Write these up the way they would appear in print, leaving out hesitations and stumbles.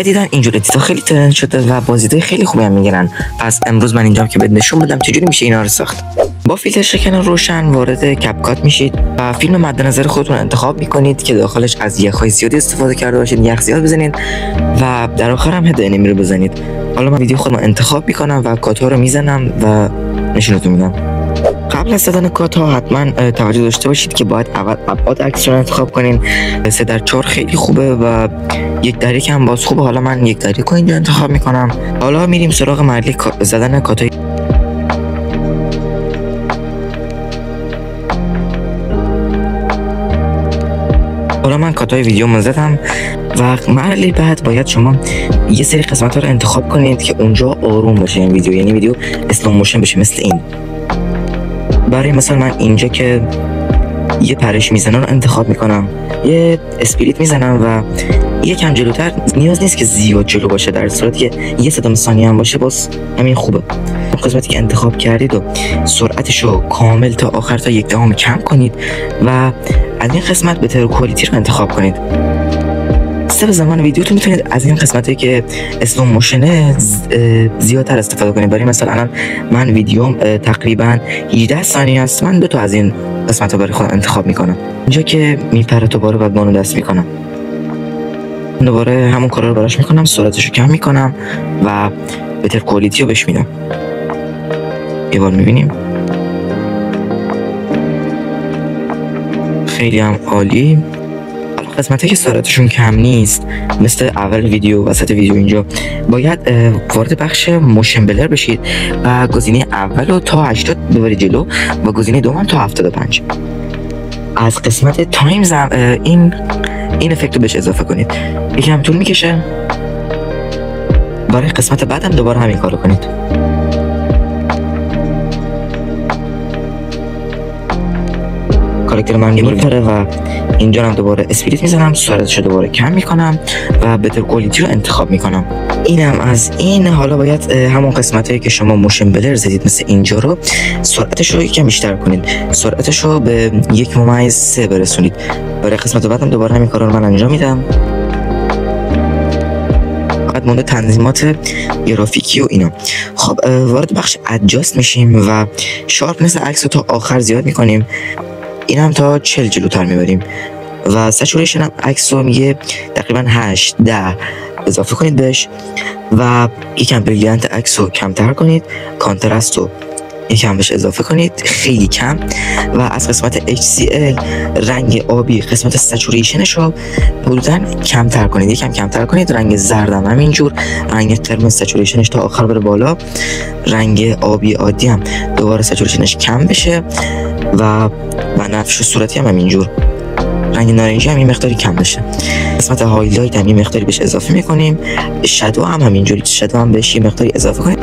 دیدن اینجور ادیتا خیلی ترند شده و بازدیدهای خیلی خوبی هم میگیرن. پس امروز من اینجام که بهت نشون بدم چجوری میشه اینا رو ساخت. با فیلتر شکن روشن وارد کپکات میشید و فیلم مد نظر خودتون انتخاب میکنید که داخلش از یخ‌های زیادی استفاده کرده باشید، یخ زیاد بزنید و در آخر هم هد انیمی رو بزنید. حالا من ویدیو خودم انتخاب میکنم و کات‌ها رو میزنم و نشونتون میدم. قبل از زدن کات‌ها حتما توجه داشته باشید که باید اول ابعاد عکس رو انتخاب کنین. 3:4 خیلی خوبه و 1:1 هم باز خوبه. حالا من 1:1 رو اینجا انتخاب میکنم. حالا میریم سراغ مرحله زدن کات‌های. حالا من کات‌های ویدیو زدم و مرحله بعد باید شما یه سری قسمت‌ها رو انتخاب کنید که اونجا آروم باشه این ویدیو، یعنی ویدیو اسلو موشن بشه مثل این. برای مثلا من اینجا که یه پرش میزنم رو انتخاب میکنم، یه اسپریت میزنم و یکم جلوتر، نیاز نیست که زیاد جلو باشه، در صورتی که یه صدام ثانیه هم باشه باز همین خوبه. قسمتی که انتخاب کردید و سرعتش رو کامل تا آخر تا 1/10 کم کنید و از این قسمت بهتر کوالیتی رو انتخاب کنید. به زمان ویدیوتون میتونید از این قسمتایی که اسلو موشنه زیادتر استفاده کنید. برای مثلا الان من ویدیوم تقریبا 18 ثانیه است، من 2 تا از این قسمت‌ها برای خودم انتخاب میکنم. اینجا که میپره دوباره بعد بانو دست میکنم، دوباره همون کارا رو براش میکنم، سرعتش رو کم میکنم و بهتر کوالیتی رو بهش میدم. یه بار میبینیم خیلی هم عالی. قسمتی که سرعتشون کم نیست مثل اول ویدیو، وسط ویدیو، اینجا باید وارد بخش موشن بلر بشید و گزینه اول رو تا 80 ببرید جلو و گزینه دوم تا 75. از قسمت تایمز این افکت رو بهش اضافه کنید. یکم طول میکشه. برای قسمت بعد هم دوباره همین کارو کنید. کاراکتر من میپره و اینجا هم دوباره اسپریت میزنم، سرعتش رو دوباره کم میکنم و بهتر کوالیتی رو انتخاب میکنم. اینم از این. حالا باید همون قسمتایی که شما موشن بلر زدید مثل اینجا رو سرعتش رو یکم بیشتر کنید، سرعتش رو به 1.3 برسونید. برای قسمت بعدم دوباره همین کارا رو من انجام میدم. فقط مونده تنظیمات گرافیکی و اینا. خب وارد بخش ادجاست میشیم و شارپ مثل عکس رو تا آخر زیاد میکنیم، این هم تا 40 جلوتر میبریم و سچوریشن هم عکس رو میگه تقریبا 8-10 اضافه کنید بهش و یکم بریلیانت عکس رو کمتر کنید، کانترست رو یکم بهش اضافه کنید خیلی کم و از قسمت HCL رنگ آبی قسمت سچوریشنش رو حدوداً کمتر کنید، یکم کمتر کنید. رنگ زردم همینجور، رنگ قرمز سچوریشنش تا آخر بره بالا، رنگ آبی عادی هم دوباره سچوریشنش کم بشه و بنفش و صورتی هم همینجور، رنگ نارنجی هم این مقداری کم بشه. قسمت هایلایت هم این مقداری بهش اضافه میکنیم، شادو هم همینجوری، شادو هم بهش یه مقداری اضافه کنید.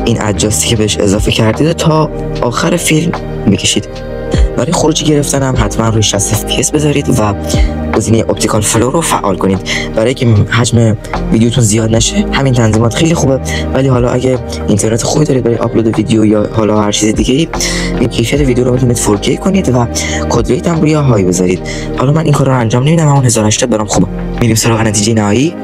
این ادجاستی که بهش اضافه کردید تا آخر فیلم میکشید. برای خروجی گرفتن هم حتما روی 60 FPS بذارید و گزینه اپتیکال فلو رو فعال کنید برای که حجم ویدیوتون زیاد نشه. همین تنظیمات خیلی خوبه، ولی حالا اگه اینترنت خوبی دارید برای آپلود ویدیو یا حالا هر چیز دیگه ای، این کیفیت ویدیو رو میتونید 4K کنید و کد ریت هم روی های بذارید. حالا من این کارا رو انجام نمیدم، همون 1080 برام خوبه. میریم سراغ نتیجه نهایی.